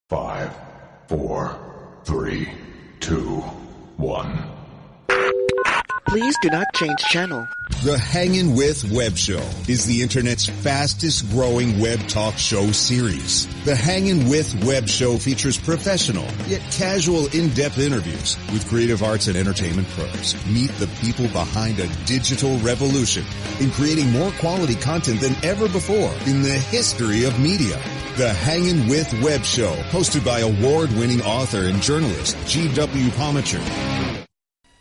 5, 4, 3, 2, 1. Please do not change channel. The Hangin' With Web Show is the internet's fastest growing web talk show series. The Hangin' With Web Show features professional yet casual in-depth interviews with creative arts and entertainment pros. Meet the people behind a digital revolution in creating more quality content than ever before in the history of media. The Hangin' With Web Show, hosted by award-winning author and journalist GW Pomichter.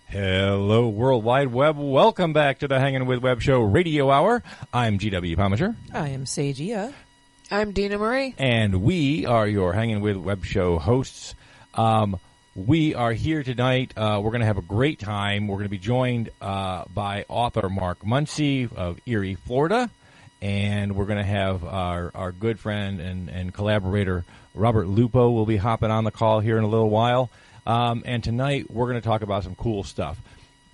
Hello, World Wide Web. Welcome back to the Hangin' With Web Show Radio Hour. I'm GW Pomichter. I am Sagea. I'm Deanna Marie. And we are your Hangin' With Web Show hosts. We are here tonight. We're going to have a great time. We're going to be joined by author Mark Muncy of Erie, Florida. And we're going to have our good friend and collaborator Robert Lupo will be hopping on the call here in a little while. And tonight we're going to talk about some cool stuff.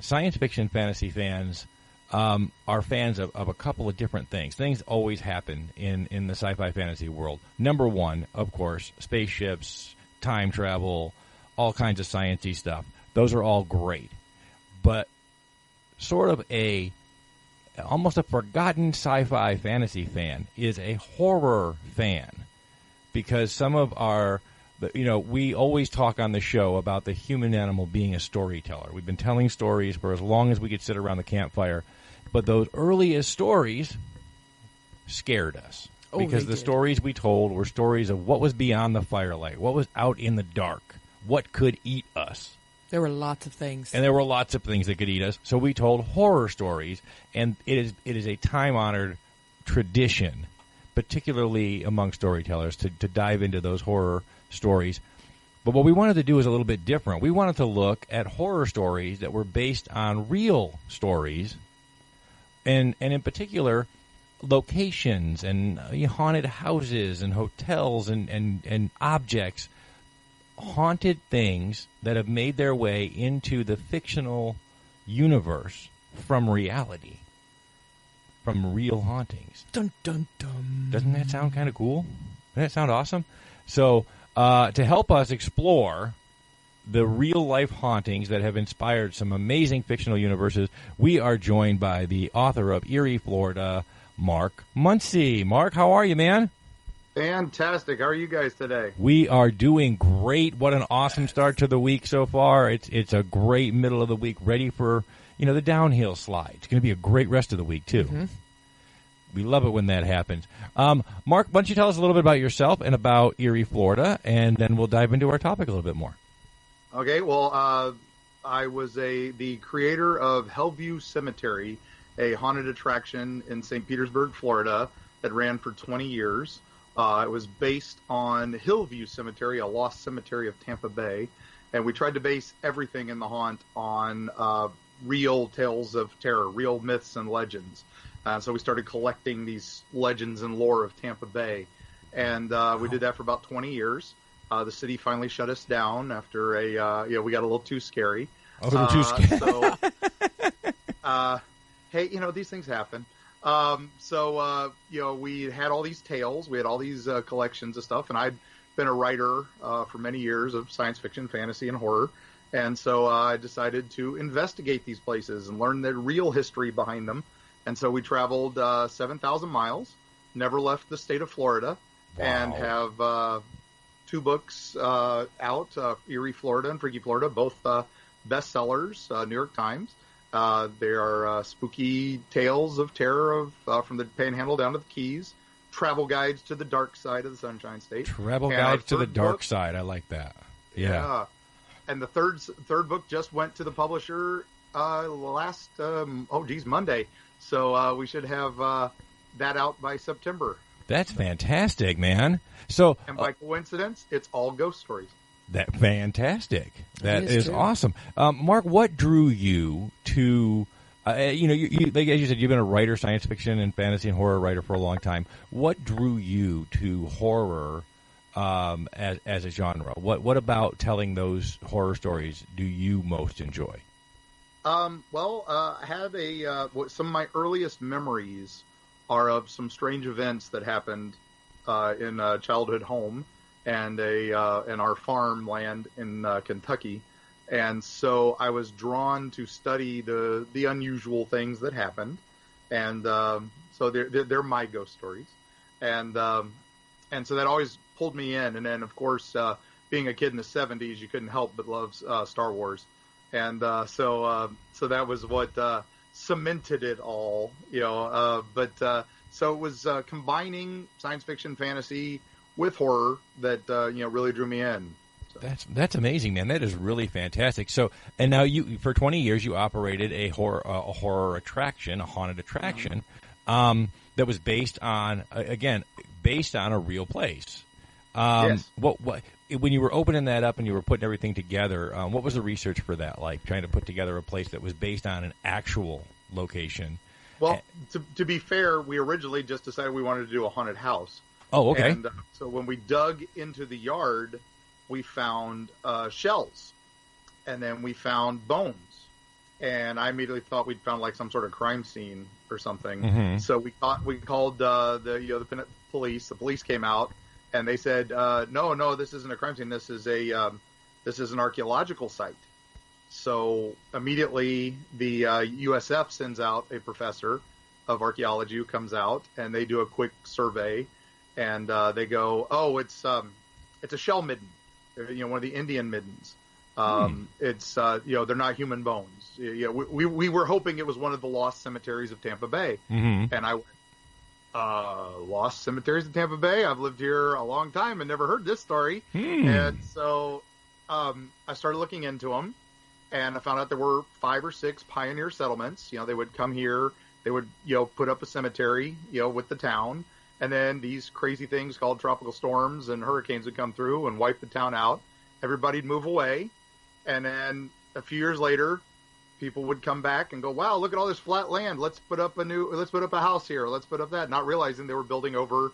Science fiction fantasy fans are fans of a couple of different things. Things always happen in the sci-fi fantasy world. Number one, of course, spaceships, time travel, all kinds of science-y stuff. Those are all great. But sort of almost a forgotten sci-fi fantasy fan is a horror fan. Because some of we always talk on the show about the human animal being a storyteller. We've been telling stories for as long as we could sit around the campfire. But those earliest stories scared us. Because the stories we told were stories of what was beyond the firelight, what was out in the dark, what could eat us. There were lots of things. And there were lots of things that could eat us. So we told horror stories, and it is a time-honored tradition, particularly among storytellers, to dive into those horror stories. But what we wanted to do was a little bit different. We wanted to look at horror stories that were based on real stories, and in particular, locations and haunted houses and hotels and objects, haunted things that have made their way into the fictional universe from reality, from real hauntings. Dun, dun, dun. Doesn't that sound kind of cool? Doesn't that sound awesome? So to help us explore the real-life hauntings that have inspired some amazing fictional universes, we are joined by the author of Erie, Florida, Mark Muncy. Mark, how are you, man? Fantastic. How are you guys today? We are doing great. What an awesome start to the week so far. It's a great middle of the week, ready for the downhill slide. It's going to be a great rest of the week, too. Mm-hmm. We love it when that happens. Mark, why don't you tell us a little bit about yourself and about Erie, Florida, and then we'll dive into our topic a little bit more. Okay, well, I was the creator of Hellview Cemetery, a haunted attraction in St. Petersburg, Florida, that ran for 20 years. It was based on Hillview Cemetery, a lost cemetery of Tampa Bay, and we tried to base everything in the haunt on real tales of terror, real myths and legends. So we started collecting these legends and lore of Tampa Bay, and we did that for about 20 years. The city finally shut us down after we got a little too scary. A little too scary. Hey, these things happen. We had all these tales, we had all these collections of stuff, and I'd been a writer for many years of science fiction, fantasy, and horror. And so I decided to investigate these places and learn the real history behind them. And so we traveled 7,000 miles, never left the state of Florida, wow. And have 2 books out, Erie, Florida and Freaky Florida, both bestsellers, New York Times. They are spooky tales of terror from the Panhandle down to the Keys, travel guides to the dark side of the Sunshine State. Travel guides to the dark side. I like that. Yeah. And the third book just went to the publisher Monday. So we should have that out by September. That's fantastic, man. So, and by coincidence, it's all ghost stories. That fantastic. That is true. Awesome. Mark, what drew you to? You like as you said, you've been a writer, science fiction and fantasy and horror writer for a long time. What drew you to horror as a genre? What about telling those horror stories do you most enjoy? I have some of my earliest memories are of some strange events that happened in a childhood home. and our farmland in Kentucky. And so I was drawn to study the unusual things that happened. And so they're my ghost stories. And so that always pulled me in. And then, of course, being a kid in the 70s, you couldn't help but love Star Wars. And so that was what cemented it all, so it was combining science fiction, fantasy with horror that really drew me in. So. That's amazing, man. That is really fantastic. So, and now for 20 years you operated a horror attraction, a haunted attraction, that was based on a real place. Yes. What when you were opening that up and you were putting everything together, what was the research for that like? Trying to put together a place that was based on an actual location. Well, to be fair, we originally just decided we wanted to do a haunted house. Oh, okay. And so when we dug into the yard, we found shells, and then we found bones. And I immediately thought we'd found like some sort of crime scene or something. Mm-hmm. So we called the police. The police came out, and they said, "No, this isn't a crime scene. This is an archaeological site." So immediately the USF sends out a professor of archaeology who comes out, and they do a quick survey, and they go, "Oh, it's a shell midden, one of the Indian middens. It's they're not human bones. We were hoping it was one of the lost cemeteries of Tampa Bay." Mm-hmm. And I went, lost cemeteries of Tampa Bay? I've lived here a long time and never heard this story. And so I started looking into them, and I found out there were 5 or 6 pioneer settlements. They would come here, they would put up a cemetery with the town, and then these crazy things called tropical storms and hurricanes would come through and wipe the town out. Everybody'd move away, and then a few years later, people would come back and go, "Wow, look at all this flat land. Let's put up a house here. Let's put up that," not realizing they were building over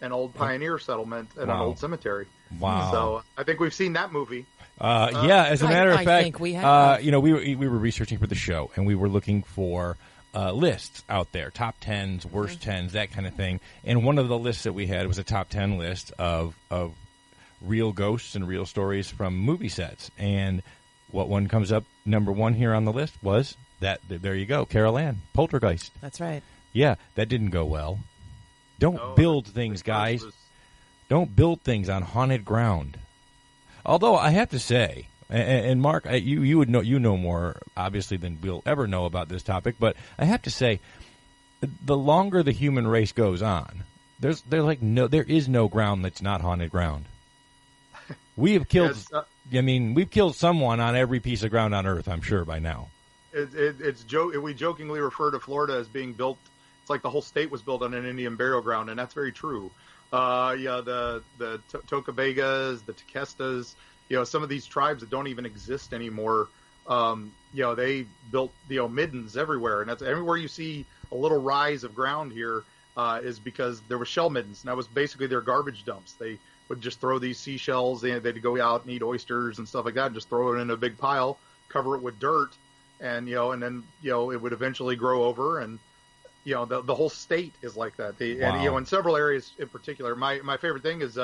an old pioneer settlement and an old cemetery. Wow. So I think we've seen that movie. As a matter of I fact, think we have. we were researching for the show, and we were looking for lists out there, top 10s, worst 10s, that kind of thing. And one of the lists that we had was a top 10 list of real ghosts and real stories from movie sets. And what one comes up number 1 here on the list was that. There you go, Carol Ann, Poltergeist. That's right. Yeah, that didn't go well. Don't build things, guys. Don't build things on haunted ground. Although I have to say, and Mark, you would know more obviously than we'll ever know about this topic, but I have to say, the longer the human race goes on, there is no ground that's not haunted ground. We have killed. We've killed someone on every piece of ground on Earth, I'm sure by now. We jokingly refer to Florida as being built. It's like the whole state was built on an Indian burial ground, and that's very true. The Tocobagas, the Tequestas, some of these tribes that don't even exist anymore. They built middens everywhere, and that's everywhere you see a little rise of ground here is because there were shell middens, and that was basically their garbage dumps. They would just throw these seashells. They'd go out and eat oysters and stuff like that, and just throw it in a big pile, cover it with dirt, and then it would eventually grow over, and the whole state is like that. And in several areas in particular, my favorite thing is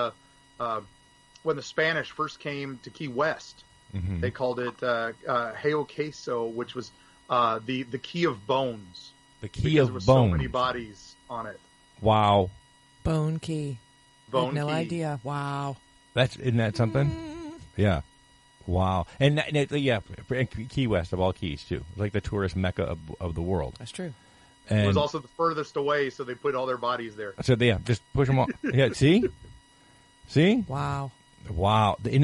when the Spanish first came to Key West, they called it Hayo Queso, which was the Key of Bones. The Key of there was Bones. So many bodies on it. Wow. Bone Key. Bone no Key. idea. Wow. Isn't that something? Yeah. Wow. And Key West of all keys too, like the tourist mecca of the world. That's true. And it was also the furthest away, so they put all their bodies there. So just push them all. Yeah. See. Wow.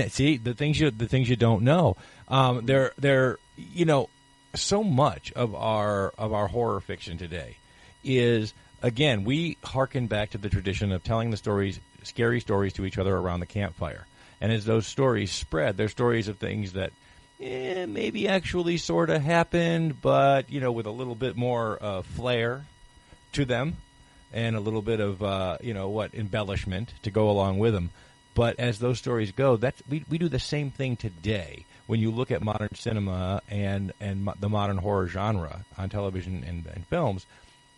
See the things you don't know. They're so much of our horror fiction today is, again, we hearken back to the tradition of telling the scary stories to each other around the campfire. And as those stories spread, they're stories of things that maybe actually sort of happened, but, with a little bit more flair to them and a little bit of, embellishment to go along with them. But as those stories go, we do the same thing today. When you look at modern cinema and the modern horror genre on television and films,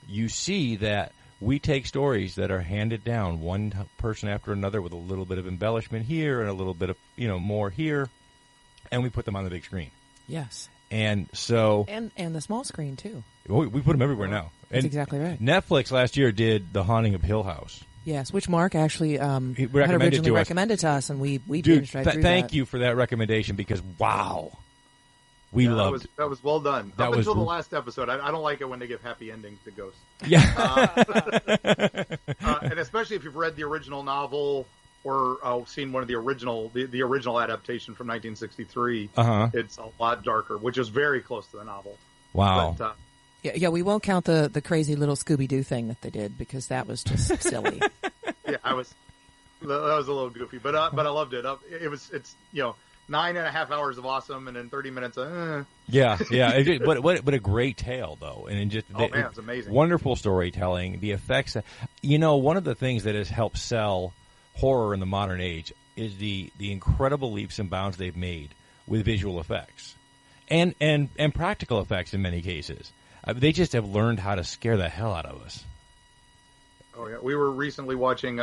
you see that we take stories that are handed down one person after another with a little bit of embellishment here and a little bit of, more here, and we put them on the big screen. Yes. And so... And the small screen, too. We put them everywhere now. That's and exactly right. Netflix last year did The Haunting of Hill House. Yes, which Mark actually He had originally recommended to us, and we binged right through thank that. you for that recommendation, because, wow, we loved it. That was well done. That Up was until the last episode. I don't like it when they give happy endings to ghosts. Yeah. And especially if you've read the original novel or seen one of the original adaptation from 1963, it's a lot darker, which is very close to the novel. Wow. But, Yeah, we won't count the crazy little Scooby-Doo thing that they did, because that was just silly. Yeah, that was a little goofy, but I loved it. It's 9.5 hours of awesome, and then 30 minutes. Yeah. What a great tale, though, and it's amazing. Wonderful storytelling. The effects. One of the things that has helped sell horror in the modern age is the incredible leaps and bounds they've made with visual effects, and practical effects in many cases. They just have learned how to scare the hell out of us. Oh yeah, we were recently watching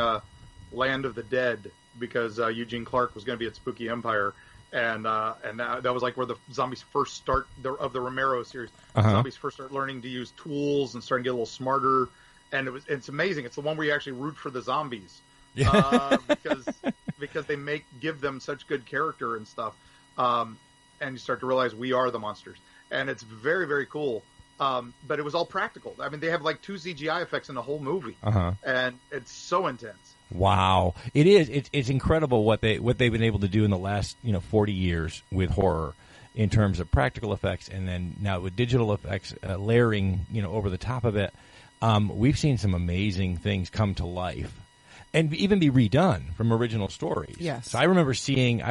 Land of the Dead because Eugene Clark was going to be at Spooky Empire, and that was like where the zombies first start of the Romero series. Zombies first start learning to use tools and starting to get a little smarter, and it's amazing. It's the one where you actually root for the zombies because they give them such good character and stuff, and you start to realize we are the monsters, and it's very, very cool. But it was all practical. I mean, they have like 2 CGI effects in the whole movie, and it's so intense. Wow, it is. It's incredible what they've been able to do in the last 40 years with horror, in terms of practical effects, and then now with digital effects layering over the top of it. We've seen some amazing things come to life, and even be redone from original stories. Yes. So I remember seeing.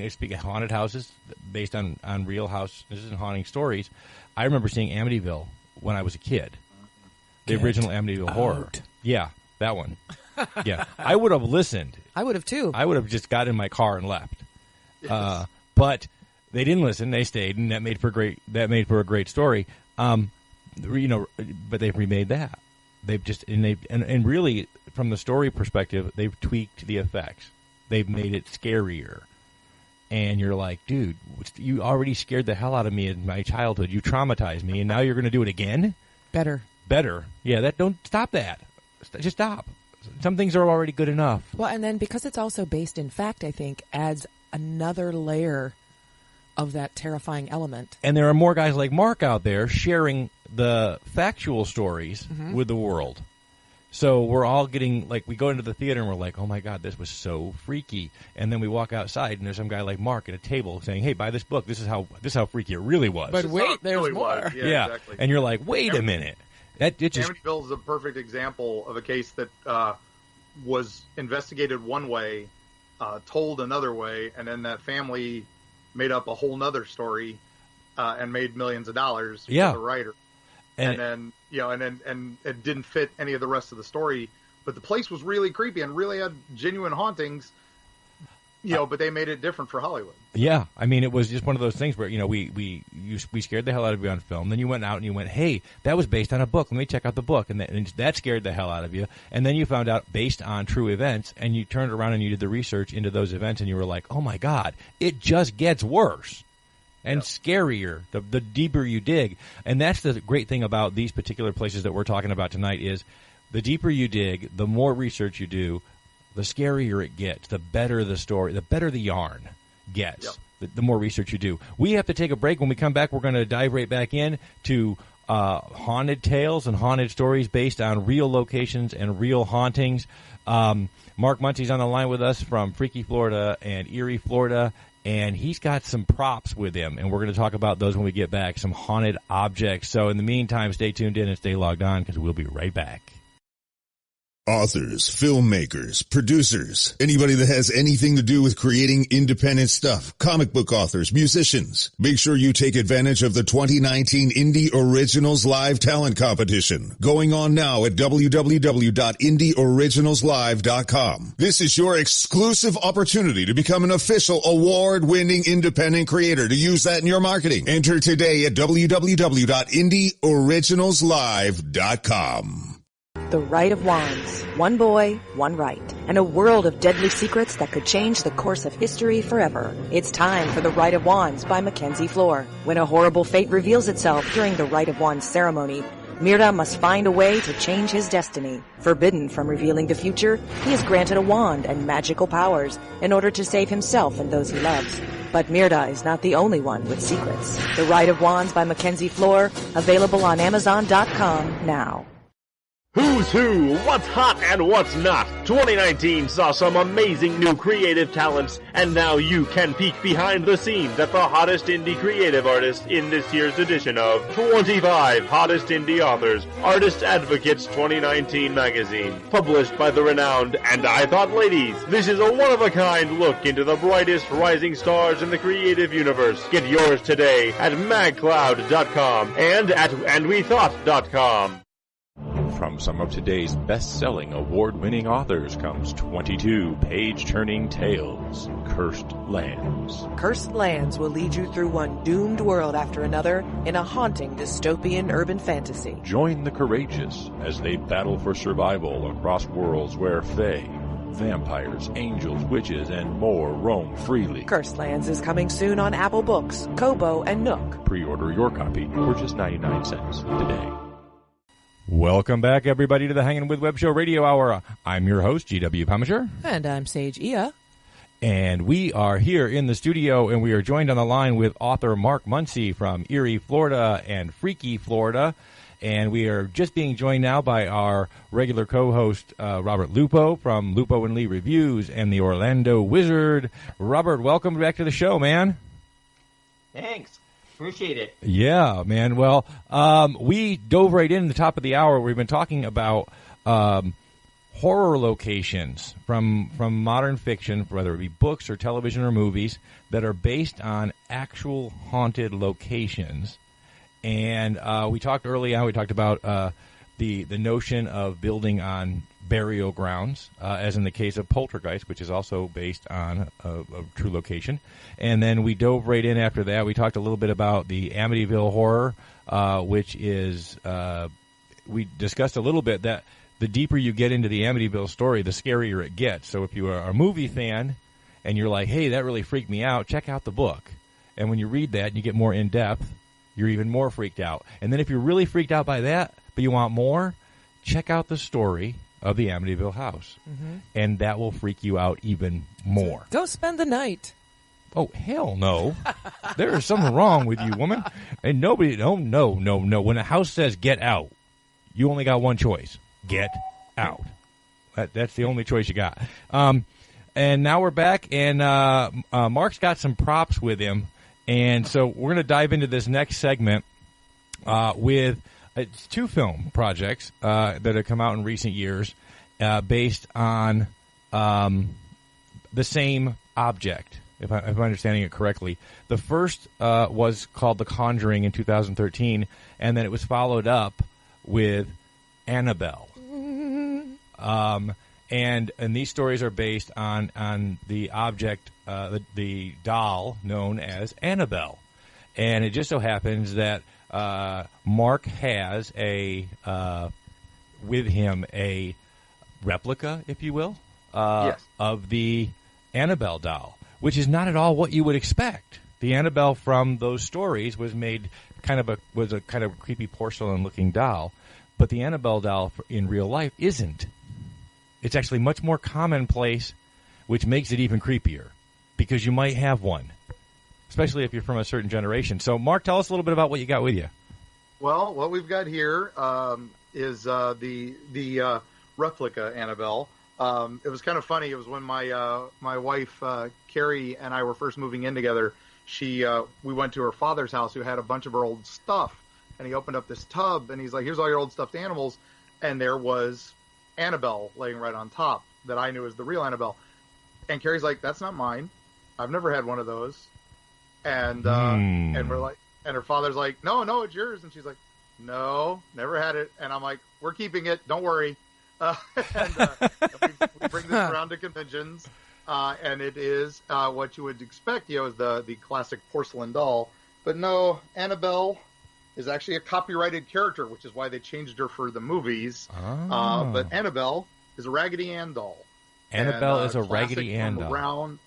Speaking of haunted houses based on real house. This isn't haunting stories. I remember seeing Amityville when I was a kid. The original Amityville horror. Yeah, that one. Yeah, I would have listened. I would have too. I would have just got in my car and left. Yes. But they didn't listen. They stayed, and that made for a great story. But they've remade that. They've just and really from the story perspective, they've tweaked the effects. They've made it scarier. And you're like, dude, you already scared the hell out of me in my childhood. You traumatized me, and now you're going to do it again? Better. Yeah, don't stop that. Just stop. Some things are already good enough. Well, and then because it's also based in fact, I think, adds another layer of that terrifying element. And there are more guys like Mark out there sharing the factual stories with the world. So we're all getting, like, we go into the theater and we're like, oh my God, this was so freaky. And then we walk outside and there's some guy like Mark at a table saying, hey, buy this book. This is how freaky it really was. But wait, there's really more. Yeah, exactly. And you're like, wait a minute. Amityville is a perfect example of a case that was investigated one way, told another way, and then that family made up a whole nother story and made millions of dollars for the writer. And then it didn't fit any of the rest of the story, but the place was really creepy and really had genuine hauntings, but they made it different for Hollywood. Yeah. I mean, it was just one of those things where, we scared the hell out of you on film. Then you went out and you went, hey, that was based on a book. Let me check out the book. And that scared the hell out of you. And then you found out based on true events, and you turned around and you did the research into those events, and you were like, oh my God, it just gets worse. And scarier, the deeper you dig. And that's the great thing about these particular places that we're talking about tonight is the deeper you dig, the more research you do, the scarier it gets, the better the story, the better the yarn gets, the more research you do. We have to take a break. When we come back, we're going to dive right back in to haunted tales and haunted stories based on real locations and real hauntings. Mark Muncy's on the line with us from Freaky, Florida and Erie, Florida. And he's got some props with him, and we're going to talk about those when we get back, some haunted objects. So in the meantime, stay tuned in and stay logged on, because we'll be right back. Authors, filmmakers, producers, anybody that has anything to do with creating independent stuff, comic book authors, musicians. Make sure you take advantage of the 2019 Indie Originals Live Talent Competition, going on now at www.indieoriginalslive.com. This is your exclusive opportunity to become an official award-winning independent creator to use that in your marketing. Enter today at www.indieoriginalslive.com. The Right of Wands. One boy, one right. And a world of deadly secrets that could change the course of history forever. It's time for The Right of Wands by Mackenzie Floor. When a horrible fate reveals itself during the Right of Wands ceremony, Mirda must find a way to change his destiny. Forbidden from revealing the future, he is granted a wand and magical powers in order to save himself and those he loves. But Mirda is not the only one with secrets. The Right of Wands by Mackenzie Floor, available on Amazon.com now. Who's who, what's hot and what's not. 2019 saw some amazing new creative talents, and now you can peek behind the scenes at the hottest indie creative artists in this year's edition of 25 Hottest Indie Authors, Artist Advocates 2019 magazine. Published by the renowned And I Thought Ladies, this is a one-of-a-kind look into the brightest rising stars in the creative universe. Get yours today at magcloud.com and at andwethought.com. From some of today's best-selling, award-winning authors comes 22 page-turning tales, Cursed Lands. Cursed Lands will lead you through one doomed world after another in a haunting dystopian urban fantasy. Join the courageous as they battle for survival across worlds where fae, vampires, angels, witches, and more roam freely. Cursed Lands is coming soon on Apple Books, Kobo, and Nook. Pre-order your copy for just 99 cents today. Welcome back, everybody, to the Hangin' with Web Show Radio Hour. I'm your host, GW Pomichter. And I'm Sage Ia. And we are here in the studio, and we are joined on the line with author Mark Muncy from Erie, Florida, and Freaky, Florida. And we are just being joined now by our regular co-host, Robert Lupo from Lupo and Lee Reviews and the Orlando Wizard. Robert, welcome back to the show, man. Thanks. Appreciate it. Yeah, man. Well, we dove right in the top of the hour. We've been talking about horror locations from modern fiction, whether it be books or television or movies, that are based on actual haunted locations. And we talked early on, we talked about the notion of building on burial grounds, as in the case of Poltergeist, which is also based on a true location. And then we dove right in after that. We talked a little bit about the Amityville horror, which is, we discussed a little bit that the deeper you get into the Amityville story, the scarier it gets. So if you are a movie fan and you're like, hey, that really freaked me out, check out the book. And when you read that and you get more in-depth, you're even more freaked out. And then if you're really freaked out by that, but you want more, check out the story of the Amityville house. Mm-hmm. And that will freak you out even more. Go spend the night. Oh, hell no. There is something wrong with you, woman. And nobody, no. When a house says get out, you only got one choice. Get out. That's the only choice you got. And now we're back, and Mark's got some props with him. And so we're going to dive into this next segment with it's two film projects that have come out in recent years based on the same object, if I'm understanding it correctly. The first was called The Conjuring in 2013, and then it was followed up with Annabelle. And these stories are based on the object, the doll known as Annabelle. And it just so happens that Mark has with him a replica, if you will, yes, of the Annabelle doll, which is not at all what you would expect. The Annabelle from those stories was made was a kind of creepy porcelain-looking doll, but the Annabelle doll in real life isn't. It's actually much more commonplace, which makes it even creepier, because you might have one, especially if you're from a certain generation. So, Mark, tell us a little bit about what you got with you. Well, what we've got here is the replica Annabelle. It was kind of funny. It was when my wife Carrie and I were first moving in together. We went to her father's house, who had a bunch of her old stuff, and he opened up this tub, and he's like, "Here's all your old stuffed animals," and there was Annabelle laying right on top that I knew was the real Annabelle. And Carrie's like, "That's not mine. I've never had one of those." And and we're like, and her father's like, "No, it's yours." And she's like, "No, never had it." And I'm like, "We're keeping it. Don't worry." We bring this around to conventions, and it is what you would expect, is the classic porcelain doll. But no, Annabelle is actually a copyrighted character, which is why they changed her for the movies. Oh. But Annabelle is a Raggedy Ann doll. Annabelle is a classic Raggedy Ann from doll. around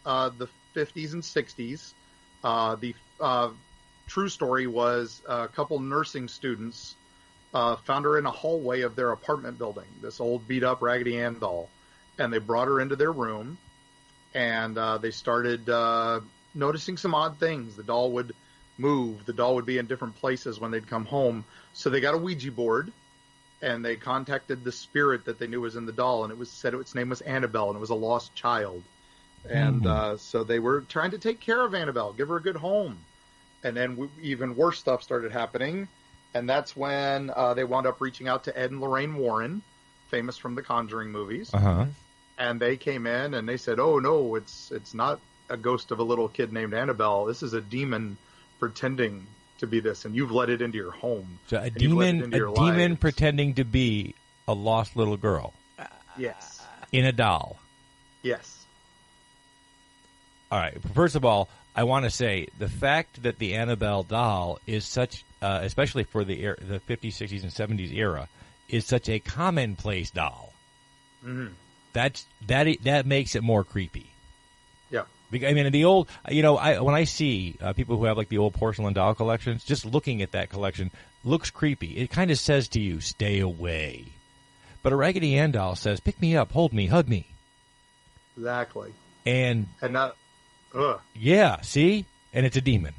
the 50s and 60s. The true story was a couple nursing students found her in a hallway of their apartment building, this old beat-up Raggedy Ann doll. And they brought her into their room, and they started noticing some odd things. The doll would move. The doll would be in different places when they'd come home. So they got a Ouija board, and they contacted the spirit that they knew was in the doll, and it was said its name was Annabelle, and it was a lost child. And so they were trying to take care of Annabelle, give her a good home. And then even worse stuff started happening, and that's when they wound up reaching out to Ed and Lorraine Warren, famous from the Conjuring movies. Uh-huh. And they came in and they said, "Oh no, it's not a ghost of a little kid named Annabelle. This is a demon pretending to be this, and you've let it into your home." So a demon pretending to be a lost little girl. Yes. In a doll. Yes. All right. First of all, I want to say the fact that the Annabelle doll is such, especially for the 50s, 60s, and 70s era, is such a commonplace doll. Mm-hmm. That makes it more creepy. Yeah. I mean, the old, when I see people who have like the old porcelain doll collections, just looking at that collection looks creepy. It kind of says to you, "Stay away." But a Raggedy Ann doll says, "Pick me up, hold me, hug me." Exactly. And not, yeah, see, and it's a demon.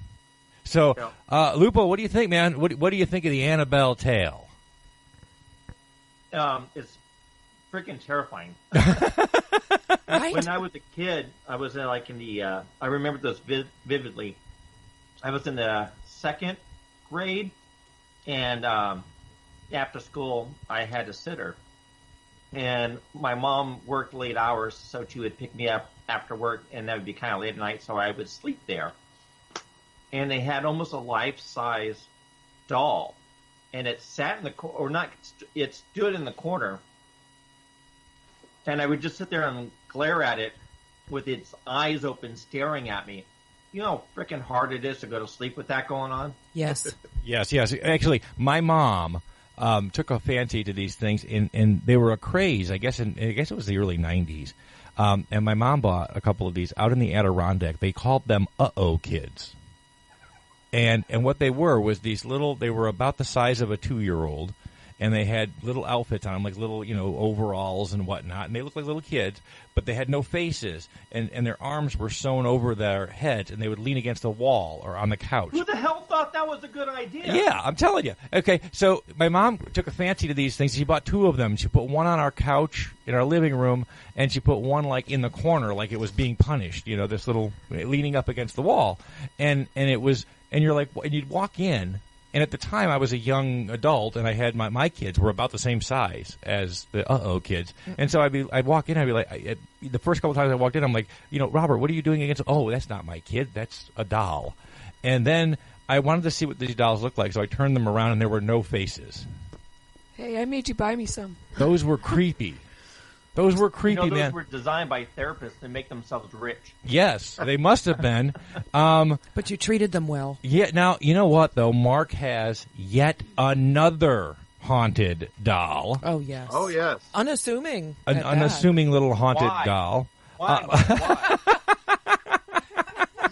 So, Lupo, what do you think, man? What do you think of the Annabelle tale? It's freaking terrifying. Right? When I was a kid, I was in the. I remember this vividly. I was in the second grade, and after school, I had a sitter. And my mom worked late hours, so she would pick me up after work, and that would be kind of late at night, so I would sleep there. And they had almost a life-size doll, and it sat in the corner, or not, it stood in the corner, and I would just sit there and glare at it with its eyes open, staring at me. You know how freaking hard it is to go to sleep with that going on? Yes. Yes. Actually, my mom took a fancy to these things, and they were a craze. I guess it was the early 90s. And my mom bought a couple of these out in the Adirondack. They called them Uh-Oh Kids. And what they were was these little, they were about the size of a 2-year-old, and they had little outfits on them, like little, overalls and whatnot, and they looked like little kids, but they had no faces, and their arms were sewn over their heads, and they would lean against a wall or on the couch. Who the hell thought that was a good idea? Yeah, I'm telling you. Okay, so my mom took a fancy to these things. She bought 2 of them. She put one on our couch in our living room, and she put one like in the corner, like it was being punished. This little leaning up against the wall, and it was, and you're like, and you'd walk in. And at the time, I was a young adult, and I had my kids were about the same size as the Uh-Oh kids. And so I'd walk in, I'd be like, the first couple times I walked in, I'm like, Robert, what are you doing against? Oh, that's not my kid, that's a doll. And then I wanted to see what these dolls looked like, so I turned them around, and there were no faces. Hey, I made you buy me some. Those were creepy. Those were creepy, those man. were designed by therapists to make themselves rich. Yes, they must have been. But you treated them well. Yeah. Now, you know what, though? Mark has yet another haunted doll. Oh, yes. Oh, yes. Unassuming. An unassuming little haunted Why? doll. Why?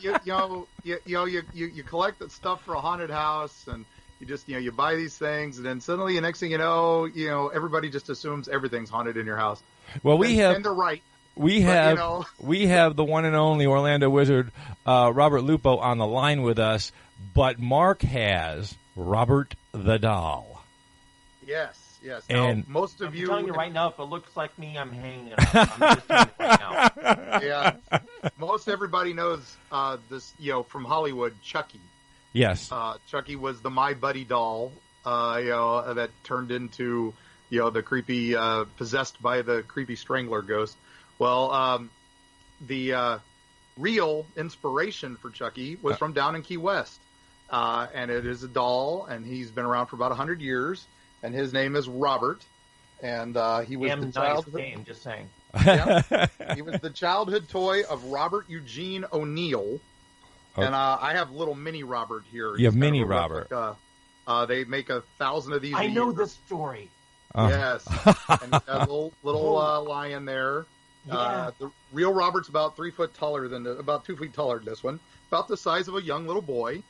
You collect that stuff for a haunted house, and you just, you buy these things, and then suddenly, the next thing you know, everybody just assumes everything's haunted in your house. Well, and they're right. We have the one and only Orlando Wizard, Robert Lupo, on the line with us, but Mark has Robert the Doll. Yes. And now, most of I'm you, telling you right now, if it looks like me, I'm hanging it up. I'm just telling you right now. Yeah, most everybody knows this, from Hollywood, Chucky. Yes. Chucky was the My Buddy doll, that turned into, the creepy, possessed by the creepy strangler ghost. Well, the real inspiration for Chucky was from down in Key West. And it is a doll, and he's been around for about 100 years, and his name is Robert. And he was the childhood name, just saying. Yeah, he was the childhood toy of Robert Eugene O'Neill. Okay. And I have little mini Robert here. You have mini Robert. They make 1,000 of these. I know this story. Yes, and he's got a little lion there. Yeah. The real Robert's about 3 foot taller about 2 feet taller than this one, about the size of a young little boy.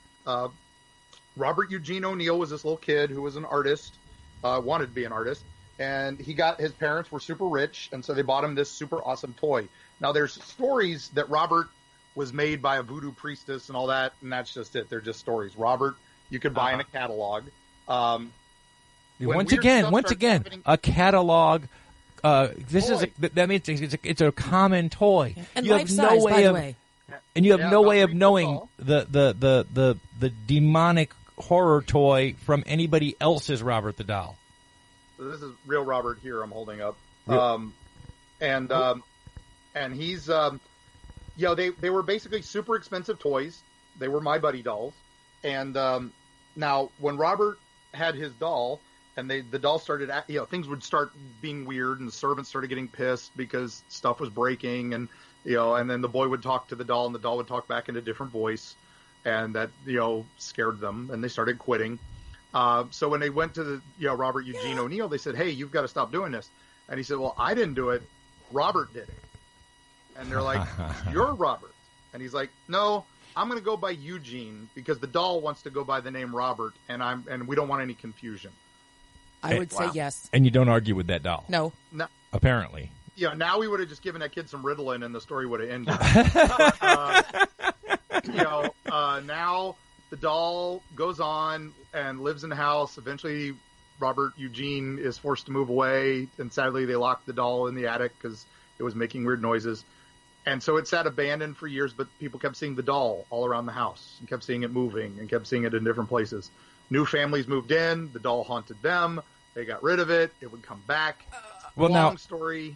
Robert Eugene O'Neill was this little kid who was an artist, wanted to be an artist, and his parents were super rich, and so they bought him this super awesome toy. Now, there's stories that Robert was made by a voodoo priestess and all that, and that's just it. They're just stories. Robert, you could buy in a catalog. Once again, a catalog. That means it's a common toy. And life size, by the way. And you have no way of knowing the demonic horror toy from anybody else's Robert the Doll. So this is real Robert here I'm holding up. And he's they were basically super expensive toys. They were My Buddy dolls. And now when Robert had his doll and the doll started things would start being weird and the servants started getting pissed because stuff was breaking and and then the boy would talk to the doll and the doll would talk back in a different voice, and that scared them and they started quitting. So when they went to the Robert Eugene O'Neill, they said, "Hey, you've got to stop doing this." And he said, "Well, I didn't do it. Robert did it." And they're like, "You're Robert." And he's like, "No, I'm going to go by Eugene because the doll wants to go by the name Robert, and we don't want any confusion." I would say yes. And you don't argue with that doll? No. Apparently. Now we would have just given that kid some Ritalin and the story would have ended. Now the doll goes on and lives in the house. Eventually, Robert Eugene is forced to move away, and sadly they locked the doll in the attic because it was making weird noises. And so it sat abandoned for years, but people kept seeing the doll all around the house and kept seeing it moving and kept seeing it in different places. New families moved in. The doll haunted them. They got rid of it. It would come back. Long story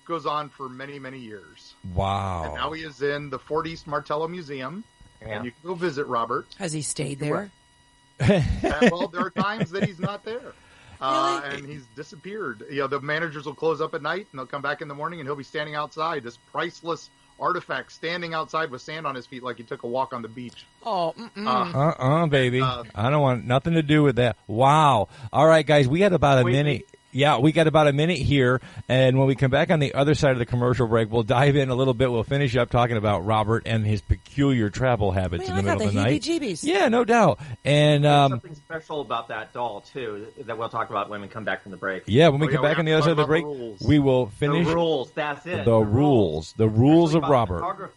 goes on for many, many years. Wow. And now he is in the Fort East Martello Museum, and you can go visit Robert. Has he stayed there? Well, there are times that he's not there. And he's disappeared. The managers will close up at night, and they'll come back in the morning, and he'll be standing outside, this priceless artifact, standing outside with sand on his feet like he took a walk on the beach. Oh, baby. I don't want nothing to do with that. Wow. All right, guys, we got about a minute. Yeah, we got about a minute here, and when we come back on the other side of the commercial break, we'll dive in a little bit. We'll finish up talking about Robert and his peculiar travel habits in the middle of the night. Heebie-jeebies. Yeah, no doubt. And there's something special about that doll, too, that we'll talk about when we come back from the break. Yeah, when we come back on the other side of the break, we will finish the rules. That's it. The rules of Robert.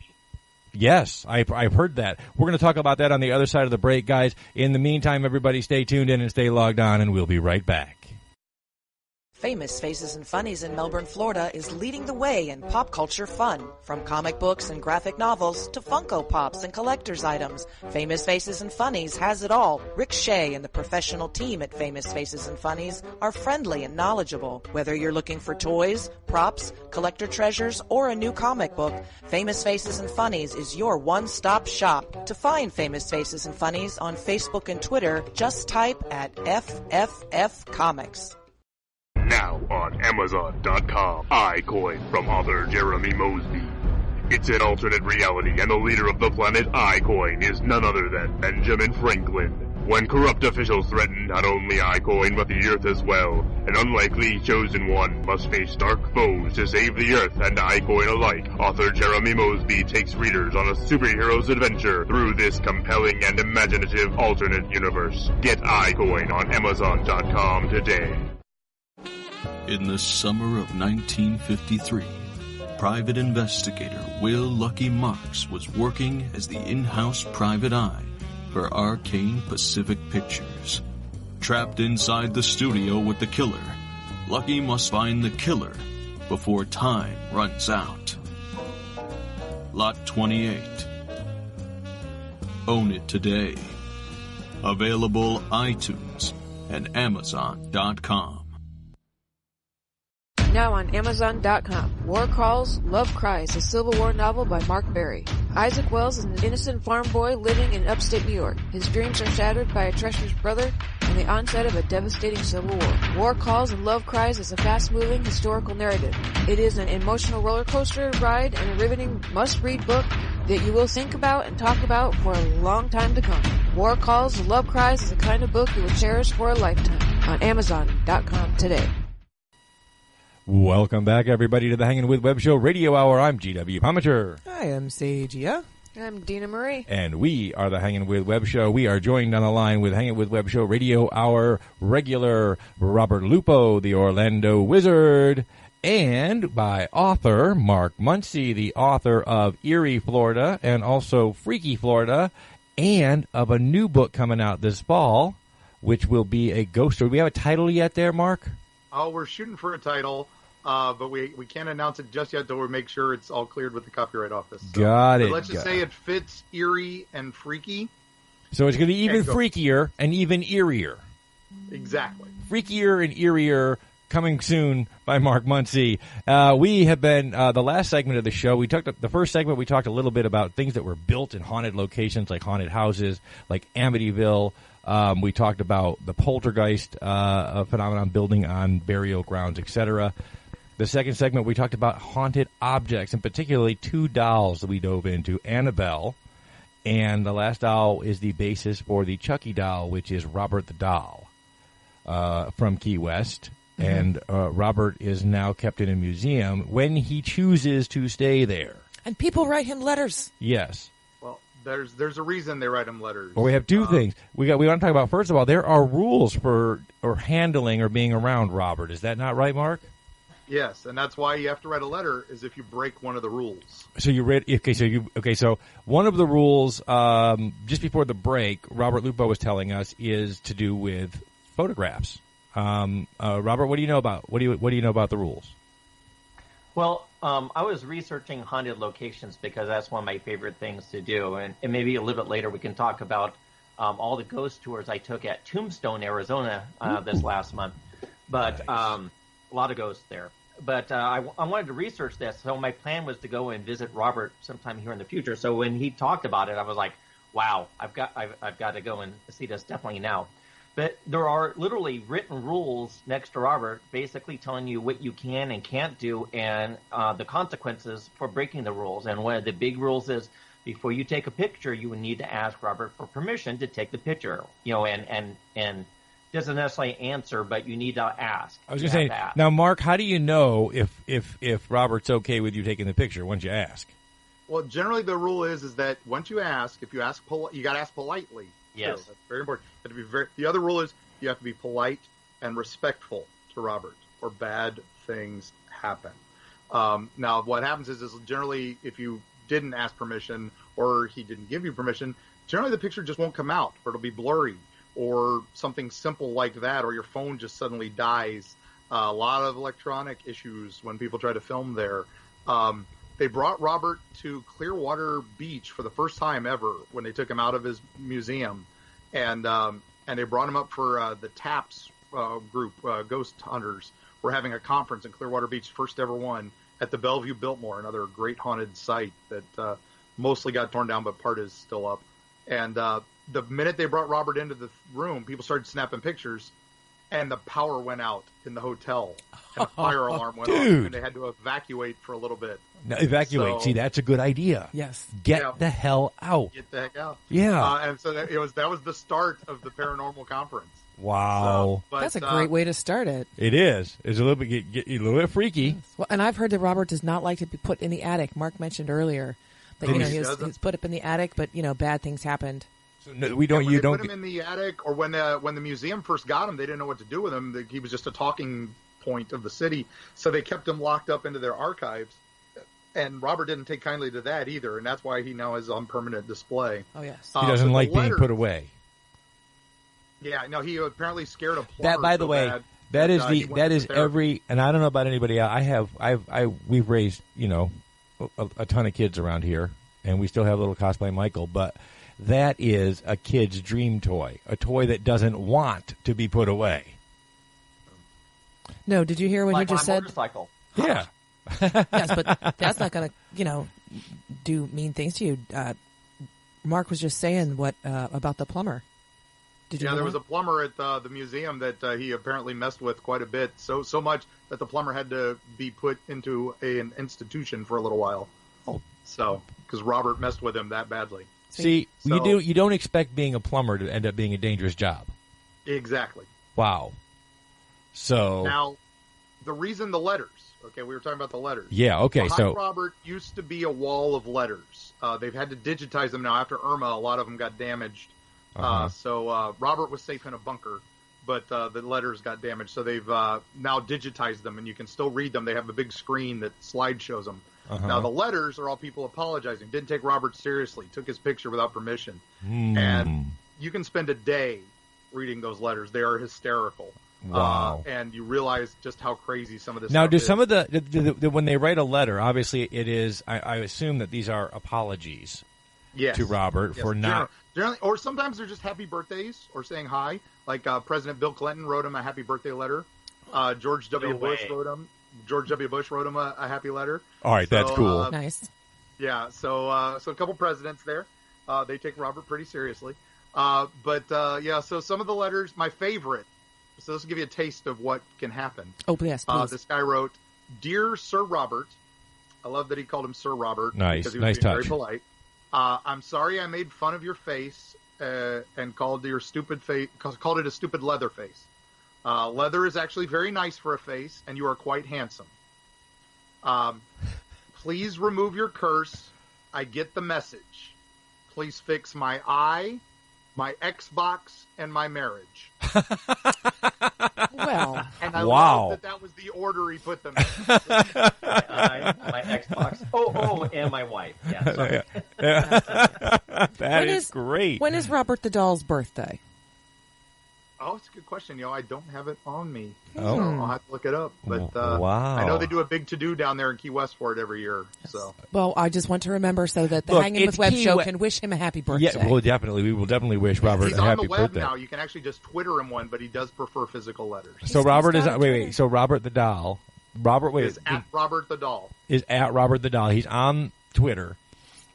Yes, I've heard that. We're going to talk about that on the other side of the break, guys. In the meantime, everybody stay tuned in and stay logged on, and we'll be right back. Famous Faces and Funnies in Melbourne, Florida is leading the way in pop culture fun. From comic books and graphic novels to Funko Pops and collector's items, Famous Faces and Funnies has it all. Rick Shea and the professional team at Famous Faces and Funnies are friendly and knowledgeable. Whether you're looking for toys, props, collector treasures, or a new comic book, Famous Faces and Funnies is your one-stop shop. To find Famous Faces and Funnies on Facebook and Twitter, just type at FFF Comics. Now on Amazon.com, iCoin from author Jeremy Mosby. It's an alternate reality, and the leader of the planet iCoin is none other than Benjamin Franklin. When corrupt officials threaten not only iCoin but the Earth as well, an unlikely chosen one must face dark foes to save the Earth and iCoin alike. Author Jeremy Mosby takes readers on a superhero's adventure through this compelling and imaginative alternate universe. Get iCoin on Amazon.com today. In the summer of 1953, private investigator Will Lucky Marks was working as the in-house private eye for Arcane Pacific Pictures. Trapped inside the studio with the killer, Lucky must find the killer before time runs out. Lot 28. Own it today. Available iTunes and Amazon.com. Now on Amazon.com, War Calls, Love Cries, a Civil War novel by Mark Berry. Isaac Wells is an innocent farm boy living in upstate New York. His dreams are shattered by a treacherous brother and the onset of a devastating civil war. War Calls and Love Cries is a fast-moving historical narrative. It is an emotional roller coaster ride and a riveting must-read book that you will think about and talk about for a long time to come. War Calls, Love Cries is the kind of book you will cherish for a lifetime. On Amazon.com today. Welcome back, everybody, to the Hangin' With Web Show Radio Hour. I'm GW Pomichter. I am Sagia. I'm Deanna Marie. And we are the Hangin' With Web Show. We are joined on the line with Hangin' With Web Show Radio Hour regular Robert Lupo, the Orlando Wizard, and by author Mark Muncy, the author of Eerie, Florida, and also Freaky, Florida, and of a new book coming out this fall, which will be a ghost story. Do we have a title yet there, Mark? Oh, we're shooting for a title, but we can't announce it just yet until we make sure it's all cleared with the Copyright Office. So, Got it. Let's just say it fits eerie and freaky. So it's going to be even freakier and even eerier. Exactly. Freakier and eerier, coming soon by Mark Muncy. We have been, the last segment of the show, the first segment we talked a little bit about things that were built in haunted locations, like haunted houses, like Amityville. We talked about the poltergeist phenomenon building on burial grounds, etc. The second segment, we talked about haunted objects, and particularly two dolls that we dove into, Annabelle, and the last doll is the basis for the Chucky doll, which is Robert the Doll from Key West. And Robert is now kept in a museum when he chooses to stay there. And people write him letters. Yes. Well, there's a reason they write him letters. Well, we have two things. We want to talk about, first of all, there are rules for handling or being around Robert. Is that not right, Mark? Yes, and that's why you have to write a letter, is if you break one of the rules. So you read, so one of the rules, just before the break, Robert Lupo was telling us, is to do with photographs. Robert, what do you know about the rules? Well, I was researching haunted locations because that's one of my favorite things to do, and maybe a little bit later we can talk about all the ghost tours I took at Tombstone, Arizona this last month. But nice. A lot of ghosts there. But I wanted to research this, so my plan was to go and visit Robert sometime here in the future. So when he talked about it, I was like, "Wow, I've got to go and see this definitely now." But there are literally written rules next to Robert, basically telling you what you can and can't do, and the consequences for breaking the rules. And one of the big rules is, before you take a picture, you would need to ask Robert for permission to take the picture. And doesn't necessarily answer, but you need to ask. I was going to say, now, Mark, how do you know if Robert's okay with you taking the picture once you ask? Well, generally the rule is that once you ask, if you ask, you got to ask politely. Yes, that's very important. The other rule is you have to be polite and respectful to Robert, or bad things happen. Now, what happens is generally if you didn't ask permission or he didn't give you permission, generally the picture just won't come out, or it'll be blurry, or something simple like that, or your phone just suddenly dies. A lot of electronic issues when people try to film there. They brought Robert to Clearwater Beach for the first time ever when they took him out of his museum, and they brought him up for the TAPS group, Ghost Hunters. We're having a conference in Clearwater Beach, first ever one, at the Bellevue Biltmore, another great haunted site that mostly got torn down, but part is still up. And the minute they brought Robert into the room, people started snapping pictures, and the power went out in the hotel, and a fire alarm went off, and they had to evacuate for a little bit. Now, evacuate. So, see, that's a good idea. Yes. Get the hell out. Get the heck out. Yeah. And so that was the start of the Paranormal Conference. Wow. So, that's a great way to start it. It is. It's a little bit a little bit freaky. Yes. Well, and I've heard that Robert does not like to be put in the attic. Mark mentioned earlier that he was put up in the attic, but bad things happened. So no, we don't. Yeah, you don't put him in the attic, or when the museum first got him, they didn't know what to do with him. He was just a talking point of the city, so they kept him locked up into their archives. And Robert didn't take kindly to that either, and that's why he now is on permanent display. Oh yes, he doesn't like being put away. Yeah, no, he apparently scared a plumber. That, by the way, that is every. And I don't know about anybody else. We've raised a ton of kids around here, and we still have little cosplay Michael, but that is a kid's dream toy, a toy that doesn't want to be put away. No, did you hear what he just said? Motorcycle. Yeah. Yes, but that's not going to, do mean things to you. Mark was just saying what about the plumber. Did you? Yeah, there was a plumber at the museum that he apparently messed with quite a bit, so much that the plumber had to be put into an institution for a little while. Oh, So, because Robert messed with him that badly. See, So- you don't expect being a plumber to end up being a dangerous job. Exactly. Wow. So Now, the reason the letters. Okay, we were talking about the letters. yeah, okay. Behind So Robert used to be a wall of letters. They've had to digitize them now. After Irma, a lot of them got damaged. So Robert was safe in a bunker, but the letters got damaged. So they've now digitized them, and you can still read them. They have a big screen that slide shows them. Now, the letters are all people apologizing. Didn't take Robert seriously. Took his picture without permission. And you can spend a day reading those letters. They are hysterical. Wow. And you realize just how crazy some of this now, stuff do is. some of the when they write a letter, obviously it is. I assume that these are apologies Yes. to Robert Yes, for not. Generally, or sometimes they're just happy birthdays or saying hi. Like President Bill Clinton wrote him a happy birthday letter. George W. Bush wrote him a happy letter. All right, that's cool. Nice. Yeah, so a couple presidents there. They take Robert pretty seriously. Yeah, so some of the letters, my favorite. So this will give you a taste of what can happen. Oh, yes, please. This guy wrote, "Dear Sir Robert," I love that he called him Sir Robert. Nice, because he was nice being touch. very polite. I'm sorry I made fun of your face and called it a stupid leather face. Leather is actually very nice for a face, and you are quite handsome. Please remove your curse. I get the message. Please fix my eye, my Xbox, and my marriage. Well, and I wow. love that was the order he put them in. My Xbox. Oh, and my wife. Yeah, sorry. That is great. When is Robert the Doll's birthday? Oh, it's a good question. I don't have it on me. Oh. So I'll have to look it up. But wow. I know they do a big to-do down there in Key West for it every year. So Well, I just want to remember so that the Look, Hanging it's with Web Key show We- can wish him a happy birthday. Yeah, well, definitely. We will definitely wish Robert he's a on happy the web birthday. now. You can actually just Twitter him one, but he does prefer physical letters. So Robert is got it wait. So Robert the Doll. Robert Is at Robert the Doll. is at Robert the Doll. He's on Twitter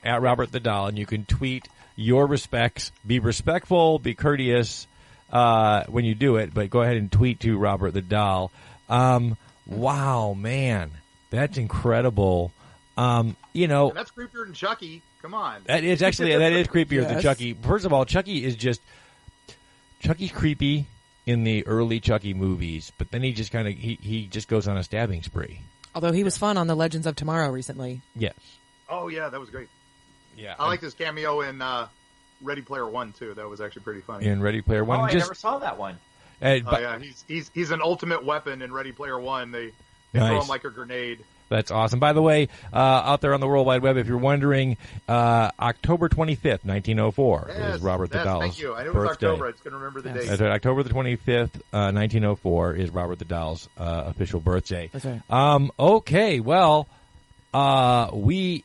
at Robert the Doll, and you can tweet your respects. Be respectful. Be courteous when you do it, but go ahead and tweet to Robert the Doll. Wow, man, that's incredible. And that's creepier than Chucky. Come on. That is creepier than Yes. Chucky. First of all, Chucky's creepy in the early Chucky movies, but then he just kind of he just goes on a stabbing spree. Although he was fun on the Legends of Tomorrow recently. Yes. Oh, yeah, that was great. Yeah. I like this cameo in Ready Player One, too. That was actually pretty funny. In Ready Player One. I never saw that one. Yeah, he's an ultimate weapon in Ready Player One. They throw Nice. him like a grenade. That's awesome. By the way, out there on the World Wide Web, if you're wondering, October 25th, 1904 Yes, is Robert the yes, Doll's thank you. I knew it was birthday. October. I just couldn't remember the date. That's right. October the 25th, 1904 is Robert the Doll's official birthday. That's right. Okay, well, we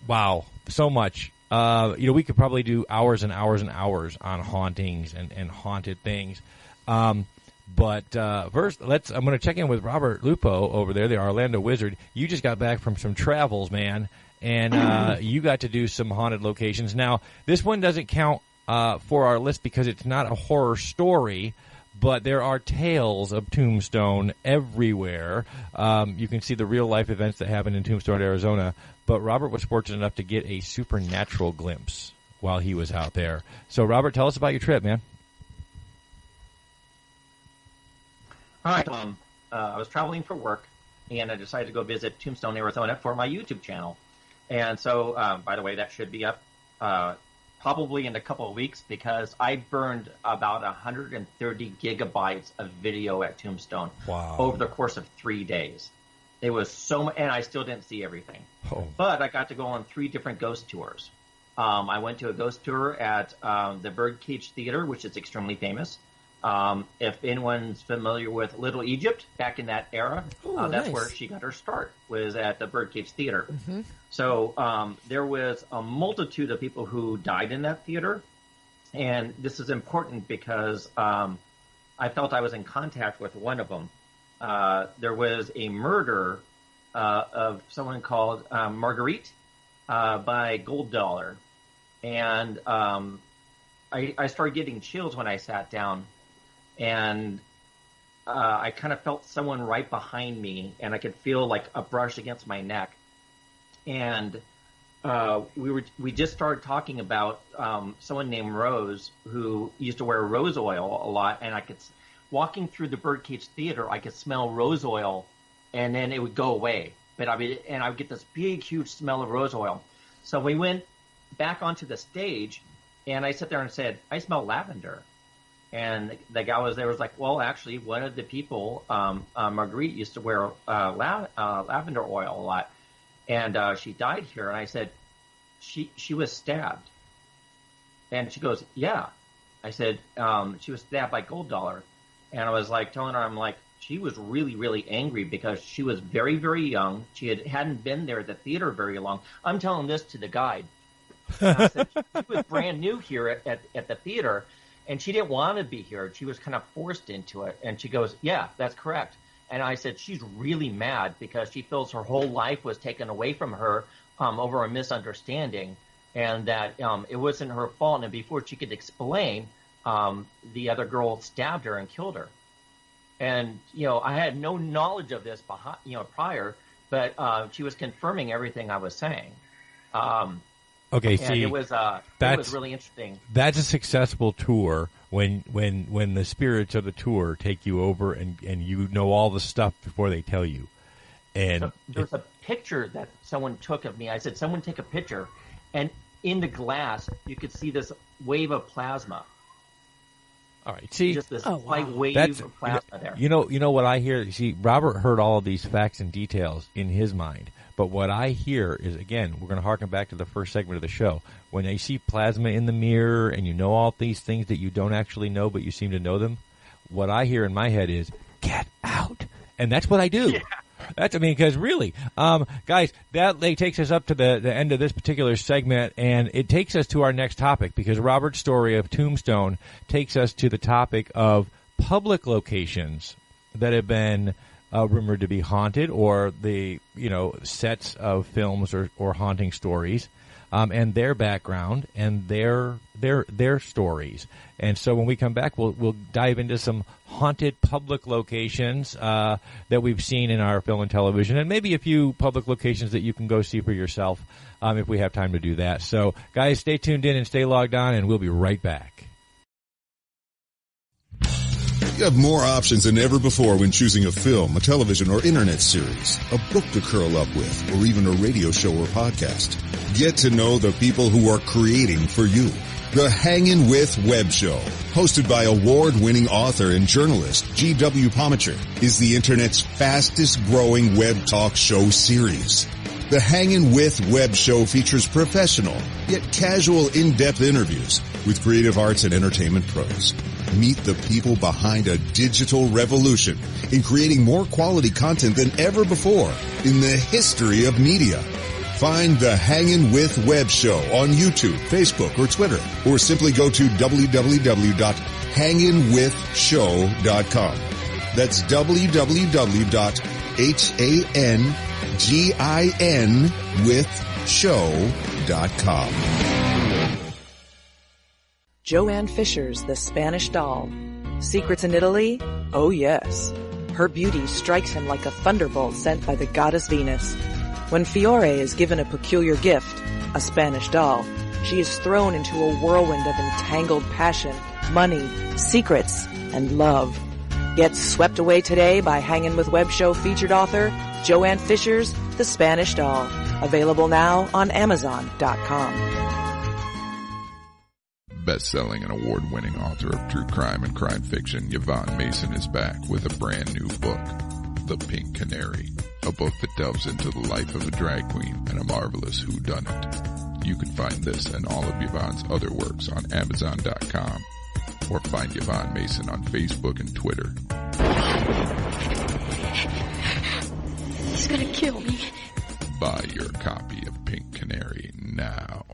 wow, so much. We could probably do hours and hours and hours on hauntings and haunted things. But first, I'm going to check in with Robert Lupo over there, the Orlando Wizard. You just got back from some travels, man, and you got to do some haunted locations. Now, this one doesn't count for our list because it's not a horror story, but there are tales of Tombstone everywhere. You can see the real-life events that happen in Tombstone, Arizona, but Robert was fortunate enough to get a supernatural glimpse while he was out there. So, Robert, tell us about your trip, man. All right. I was traveling for work, and I decided to go visit Tombstone, Arizona for my YouTube channel. And so, by the way, that should be up probably in a couple of weeks because I burned about 130 gigabytes of video at Tombstone over the course of 3 days. It was so and I still didn't see everything. Oh. But I got to go on 3 different ghost tours. I went to a ghost tour at the Birdcage Theater, which is extremely famous. If anyone's familiar with Little Egypt, back in that era, that's nice. where she got her start, was at the Birdcage Theater. Mm-hmm. So there was a multitude of people who died in that theater. And this is important because I felt I was in contact with one of them. There was a murder of someone called Marguerite by Gold Dollar. And I started getting chills when I sat down. And I kind of felt someone right behind me, and I could feel like a brush against my neck. And we just started talking about someone named Rose who used to wear rose oil a lot, and walking through the Birdcage Theater, I could smell rose oil, and then it would go away. But I would get this big, huge smell of rose oil. So we went back onto the stage, and I sat there and said, I smell lavender. And the guy was like, well, actually, one of the people, Marguerite, used to wear lavender oil a lot, and she died here. And I said, she was stabbed. And she goes, yeah. I said, she was stabbed by Gold Dollar. And I was like telling her, I'm like, she was really, really angry because she was very, very young. She hadn't been there at the theater very long. I'm telling this to the guide. And I said, she was brand new here at the theater, and she didn't want to be here. She was kind of forced into it. And she goes, yeah, that's correct. And I said, she's really mad because she feels her whole life was taken away from her over a misunderstanding, and that it wasn't her fault. And before she could explain, the other girl stabbed her and killed her. And, I had no knowledge of this prior, but she was confirming everything I was saying. Okay, see, it was really interesting. That's a successful tour when the spirits of the tour take you over and you know all the stuff before they tell you. And so there's a picture that someone took of me. I said, someone take a picture, and in the glass you could see this wave of plasma. All right, see, just this white wave of plasma there. You know what I hear? See, Robert heard all of these facts and details in his mind, but what I hear is, again, we're going to harken back to the first segment of the show. When I see plasma in the mirror and you know all these things that you don't actually know, but you seem to know them, what I hear in my head is, get out. And that's what I do. Yeah. Because really, guys, that takes us up to the end of this particular segment, and it takes us to our next topic, because Robert's story of Tombstone takes us to the topic of public locations that have been rumored to be haunted, or the sets of films or haunting stories, and their background and their stories. And so when we come back, we'll dive into some haunted public locations that we've seen in our film and television, and maybe a few public locations that you can go see for yourself if we have time to do that. So, guys, stay tuned in and stay logged on, and we'll be right back. You have more options than ever before when choosing a film, a television, or internet series, a book to curl up with, or even a radio show or podcast. Get to know the people who are creating for you. The Hangin' With Web Show, hosted by award-winning author and journalist GW Pomichter, is the internet's fastest-growing web talk show series. The Hangin' With Web Show features professional, yet casual, in-depth interviews with creative arts and entertainment pros. Meet the people behind a digital revolution in creating more quality content than ever before in the history of media. Find the Hangin' With Web Show on YouTube, Facebook, or Twitter, or simply go to www.hanginwithshow.com. That's www.hanginwithshow.com. Joanne Fisher's The Spanish Doll. Secrets in Italy? Oh yes. Her beauty strikes him like a thunderbolt sent by the goddess Venus. When Fiore is given a peculiar gift, a Spanish doll, she is thrown into a whirlwind of entangled passion, money, secrets, and love. Get swept away today by Hangin' With Web Show featured author Joanne Fisher's The Spanish Doll. Available now on Amazon.com. Best-selling and award-winning author of true crime and crime fiction, Yvonne Mason is back with a brand new book, The Pink Canary, a book that delves into the life of a drag queen and a marvelous whodunit. You can find this and all of Yvonne's other works on Amazon.com, or find Yvonne Mason on Facebook and Twitter. He's gonna kill me. Buy your copy of Pink Canary now.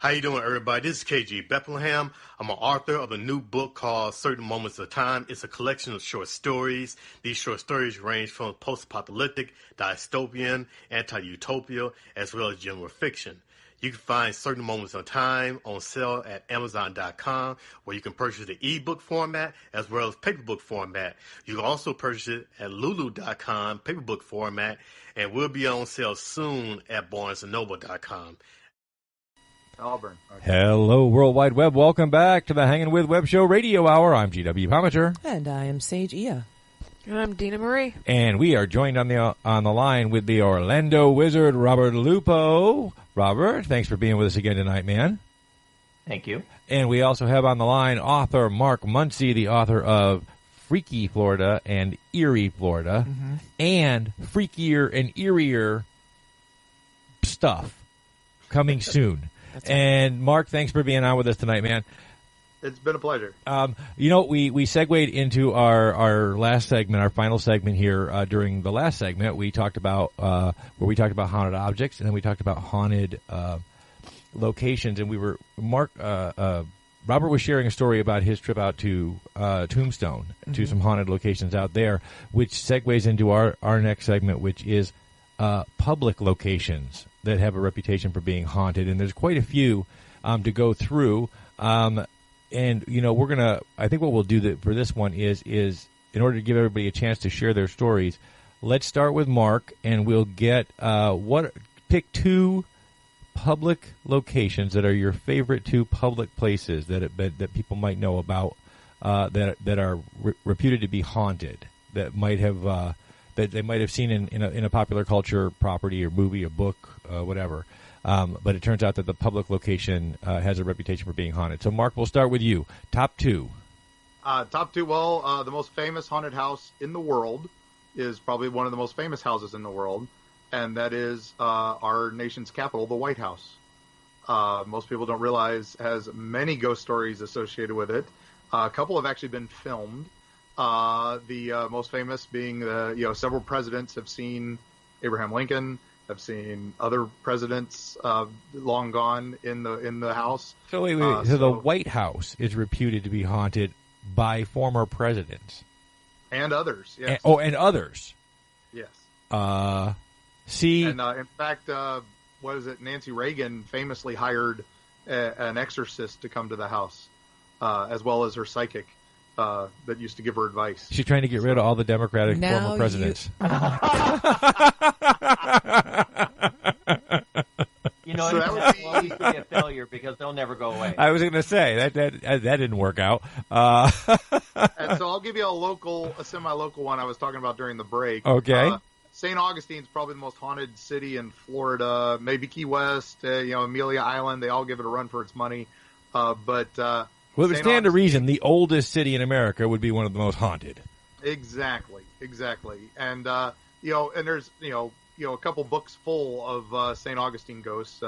How you doing, everybody? This is KG Bethlehem. I'm an author of a new book called Certain Moments of Time. It's a collection of short stories. These short stories range from post-apocalyptic, dystopian, anti-utopia, as well as general fiction. You can find Certain Moments of Time on sale at Amazon.com, where you can purchase the ebook format as well as paperback format. You can also purchase it at Lulu.com, paperback format, and will be on sale soon at BarnesandNoble.com. Auburn. Okay. Hello, World Wide Web. Welcome back to the Hangin' With Web Show Radio Hour. I'm GW Pomichter. And I am Sage Ia. And I'm Deanna Marie. And we are joined on the line with the Orlando Wizard, Robert Lupo. Robert, thanks for being with us again tonight, man. Thank you. And we also have on the line author Mark Muncy, the author of Freaky Florida and Eerie Florida, and freakier and eerier stuff coming soon. And Mark, thanks for being on with us tonight, man. It's been a pleasure. We segued into our last segment, our final segment here. During the last segment, we talked about haunted objects, and then we talked about haunted locations. And Robert was sharing a story about his trip out to Tombstone, to some haunted locations out there, which segues into our next segment, which is public locations that have a reputation for being haunted. And there's quite a few to go through. And I think what we'll do for this one is in order to give everybody a chance to share their stories, let's start with Mark, and we'll get pick two public locations that are your favorite two public places that people might know about that are reputed to be haunted, that might have that they might have seen in a popular culture property or movie or book, whatever. But it turns out that the public location has a reputation for being haunted. So, Mark, we'll start with you. Top two. The most famous haunted house in the world is probably one of the most famous houses in the world, and that is our nation's capital, the White House. Most people don't realize it has many ghost stories associated with it. A couple have actually been filmed. The most famous being several presidents have seen Abraham Lincoln. Have seen other presidents long gone in the house. So wait. So the White House is reputed to be haunted by former presidents and others. Yes. And others. Yes. See. And in fact, what is it? Nancy Reagan famously hired an exorcist to come to the house, as well as her psychic. That used to give her advice. She's trying to get rid of all the Democratic former presidents. So that would be a failure because they'll never go away. I was going to say that didn't work out. And so I'll give you a semi-local one I was talking about during the break. Okay. St. Augustine's probably the most haunted city in Florida. Maybe Key West, Amelia Island. They all give it a run for its money. Well, it stand to reason the oldest city in America would be one of the most haunted. Exactly. And, and there's, a couple books full of St. Augustine ghosts.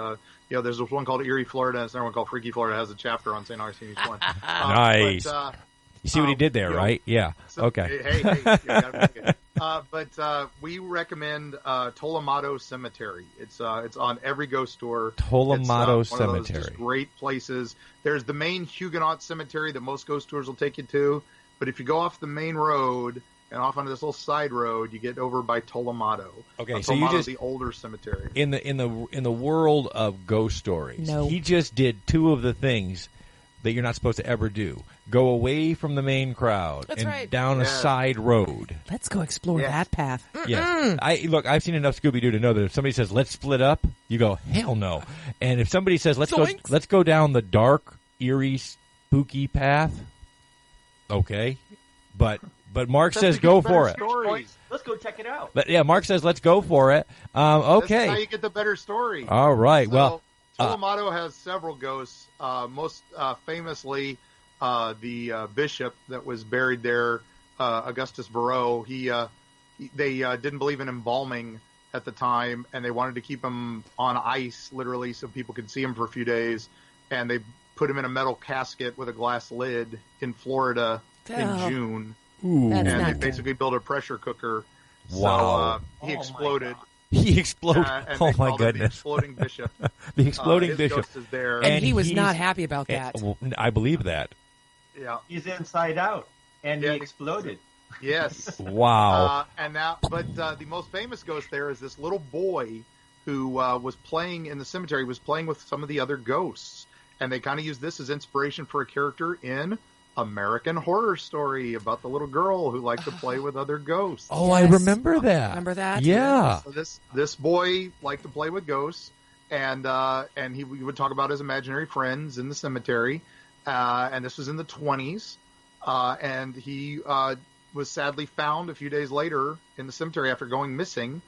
There's one called Eerie Florida, and there's another one called Freaky Florida. It has a chapter on St. Augustine each one. Nice. You see what he did there, right? Yeah. Okay. Hey, you gotta make it. But we recommend Tolomato Cemetery. It's on every ghost tour. Tolomato Cemetery. One of those just great places. There's the main Huguenot cemetery that most ghost tours will take you to, but if you go off the main road and off onto this little side road, you get over by Tolomato. Okay, so you just the older cemetery. In the world of ghost stories, no. He just did two of the things that you're not supposed to ever do. Go away from the main crowd down a side road. Let's go explore that path. Yeah. I've seen enough Scooby-Doo to know that if somebody says, let's split up, you go, hell no. And if somebody says, let's go down the dark, eerie, spooky path, okay. But Mark says go for it. Let's go check it out. But Mark says let's go for it. Okay. That's how you get the better story. All right. So, Tolomato has several ghosts. Most famously, the bishop that was buried there, Augustus Barreau. They didn't believe in embalming at the time, and they wanted to keep him on ice, literally, so people could see him for a few days. And they put him in a metal casket with a glass lid in Florida in June. Ooh. And they basically built a pressure cooker. Wow. So he exploded. He exploded. And Oh they my called him the goodness! Exploding Bishop. The exploding his bishop ghost is there. And he was he's- not happy about that. Well, I believe that. Yeah. He's inside out, and he exploded. Yes. Wow. But the most famous ghost there is this little boy who was playing in the cemetery, was playing with some of the other ghosts. And they kind of used this as inspiration for a character in American Horror Story about the little girl who liked to play with other ghosts. Oh, I remember that. Remember that? Yeah. So this boy liked to play with ghosts, and he would talk about his imaginary friends in the cemetery. And this was in the 1920s. And he was sadly found a few days later in the cemetery after going missing.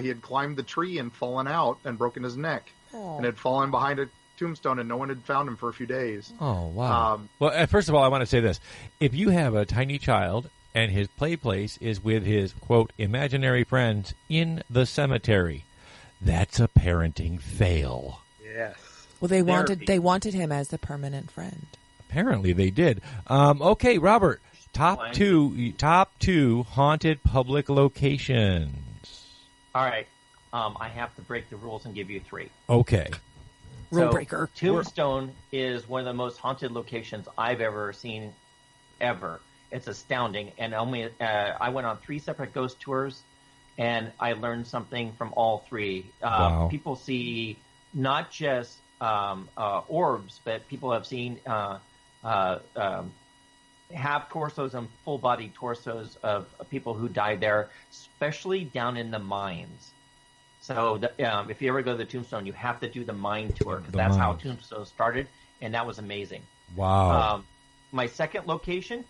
He had climbed the tree and fallen out and broken his neck, and had fallen behind a tombstone, and no one had found him for a few days. Oh, wow. Well, first of all, I want to say this. If you have a tiny child and his play place is with his, quote, imaginary friends in the cemetery, that's a parenting fail. Yes. Well, they wanted him as the permanent friend. Apparently they did. Okay, Robert, top two haunted public locations. All right. I have to break the rules and give you three. Okay. Rule breaker. Tombstone is one of the most haunted locations I've ever seen, ever. It's astounding. And I went on 3 separate ghost tours, and I learned something from all 3. Wow. People see not just orbs, but people have seen half torsos and full body torsos of people who died there, especially down in the mines. So if you ever go to the Tombstone, you have to do the mine tour, because that's how Tombstone started, and that was amazing. Wow. My second location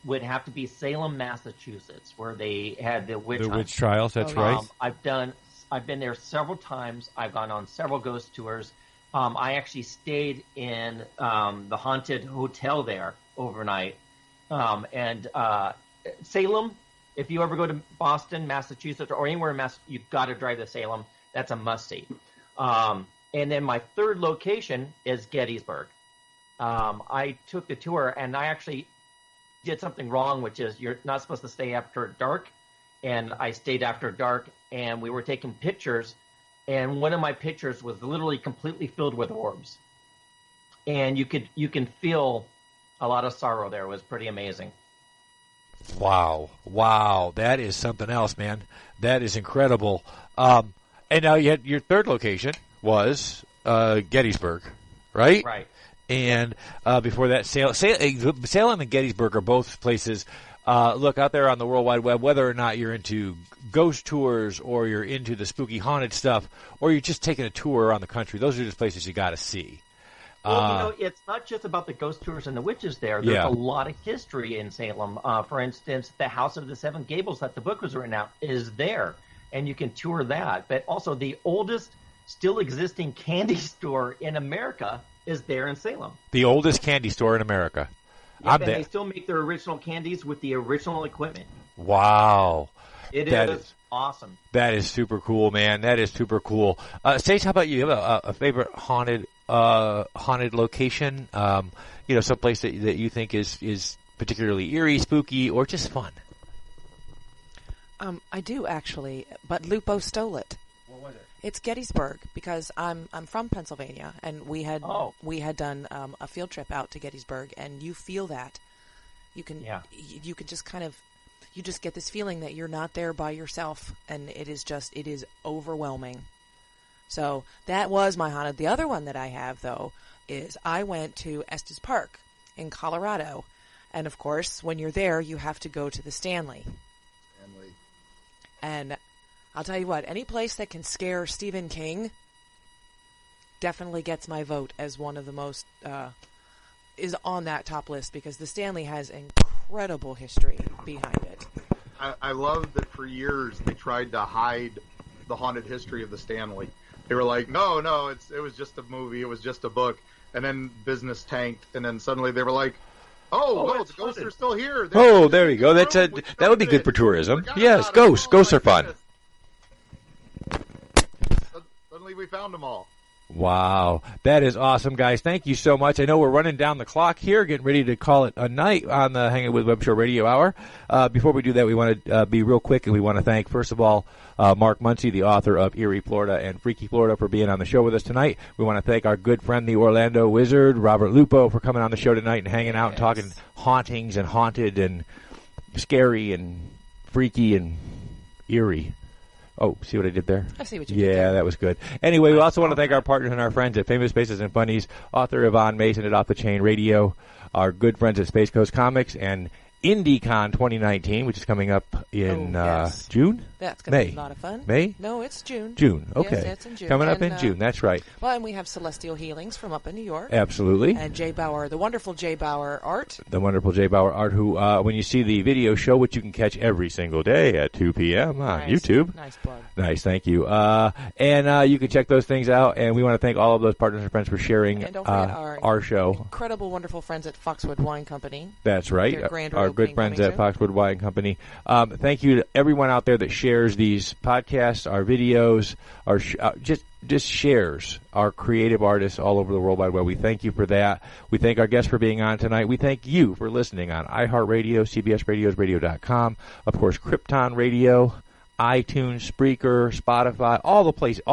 would have to be Salem, Massachusetts, where they had the witch trials. That's right. I've been there several times. I've gone on several ghost tours. I actually stayed in the haunted hotel there overnight. And Salem, if you ever go to Boston, Massachusetts, or anywhere in Massachusetts, you've got to drive to Salem. That's a must-see. And then my third location is Gettysburg. I took the tour, and I actually did something wrong, which is you're not supposed to stay after dark. And I stayed after dark, and we were taking pictures, and one of my pictures was literally completely filled with orbs. And you can feel a lot of sorrow there. It was pretty amazing. Wow. That is something else, man. That is incredible. And now your third location was Gettysburg, right? Right. And before that, Salem and Gettysburg are both places. Look, out there on the World Wide Web, whether or not you're into ghost tours or you're into the spooky haunted stuff or you're just taking a tour around the country, those are just places you got to see. Well, it's not just about the ghost tours and the witches there. There's a lot of history in Salem. For instance, the House of the Seven Gables that the book was written out is there, and you can tour that. But also the oldest still existing candy store in America is there in Salem. The oldest candy store in America. Yep, and they still make their original candies with the original equipment. Wow. It is awesome. That is super cool, man. That is super cool. Sage, how about you? You have a favorite haunted location? Someplace that you think is particularly eerie, spooky, or just fun? I do actually, but Lupo stole it. What was it? It's Gettysburg, because I'm from Pennsylvania, and we had done a field trip out to Gettysburg, and you feel that. You can just kind of, you just get this feeling that you're not there by yourself, and it is overwhelming. So that was my haunted. The other one that I have, though, is I went to Estes Park in Colorado, and of course, when you're there, you have to go to the Stanley. And I'll tell you what, any place that can scare Stephen King definitely gets my vote as one of the most, is on that top list, because the Stanley has incredible history behind it. I love that for years they tried to hide the haunted history of the Stanley. They were like, no, it was just a movie, it was just a book, and then business tanked, and then suddenly they were like, the ghosts are still here. There you go. That would be good for tourism. Yes, ghosts are fun. Suddenly we found them all. Wow. That is awesome, guys. Thank you so much. I know we're running down the clock here, getting ready to call it a night on the Hanging with Web Show Radio Hour. Before we do that, we want to be real quick, and we want to thank, first of all, Mark Muncy, the author of Eerie, Florida and Freaky Florida, for being on the show with us tonight. We want to thank our good friend, the Orlando Wizard, Robert Lupo, for coming on the show tonight and hanging out and talking hauntings and haunted and scary and freaky and eerie. Oh, see what I did there? I see what you did there. Yeah, that was good. Anyway, we also want to thank our partners and our friends at Famous Faces and Funnies, author Yvonne Mason at Off the Chain Radio, our good friends at Space Coast Comics, and IndieCon 2019, which is coming up in June? That's going to be a lot of fun. May? No, it's June. June, okay. Yes, it's in June. Coming up in June, that's right. Well, and we have Celestial Healings from up in New York. Absolutely. And Jay Bauer, the wonderful Jay Bauer Art. The wonderful Jay Bauer Art, who, when you see the video show, which you can catch every single day at 2 p.m. on YouTube. Nice plug. Nice, thank you. And you can check those things out, and we want to thank all of those partners and friends for sharing and don't forget our show. Incredible, wonderful friends at Foxwood Wine Company. That's right. Our good friends at Foxwood Wine Company. Thank you to everyone out there that shares these podcasts, our videos, our just shares our creative artists all over the World Wide Web. We thank you for that. We thank our guests for being on tonight. We thank you for listening on iHeartRadio, CBS Radios, Radio.com, of course, Krypton Radio, iTunes, Spreaker, Spotify, all the places.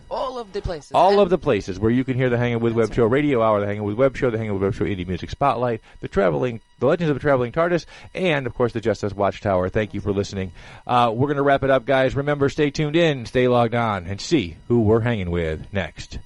All of the places where you can hear the Hanging with Web Show Radio Hour, the Hanging with Web Show, the Hanging with Web Show Indie Music Spotlight, the Legends of the Traveling TARDIS, and, of course, the Justice Watchtower. Thank you for listening. We're going to wrap it up, guys. Remember, stay tuned in, stay logged on, and see who we're hanging with next.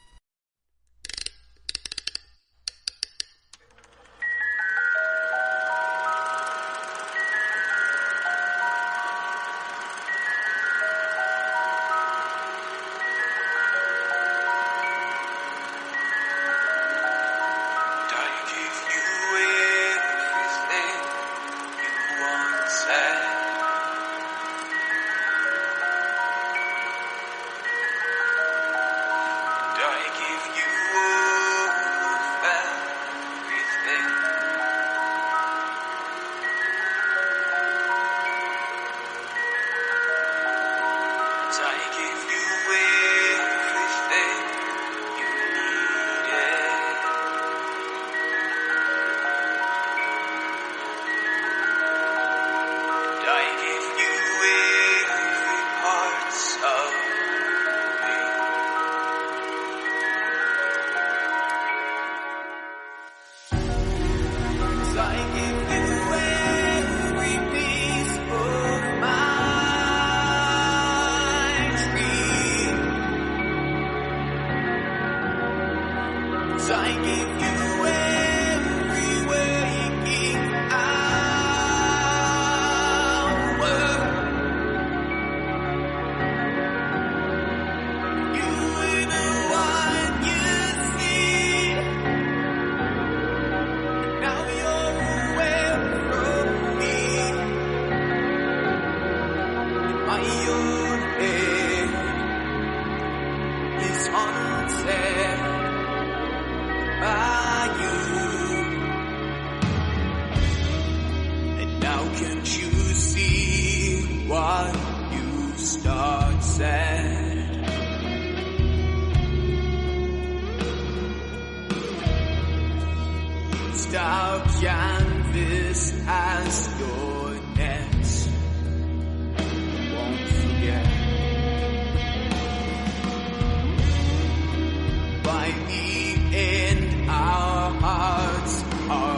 By the end, our hearts are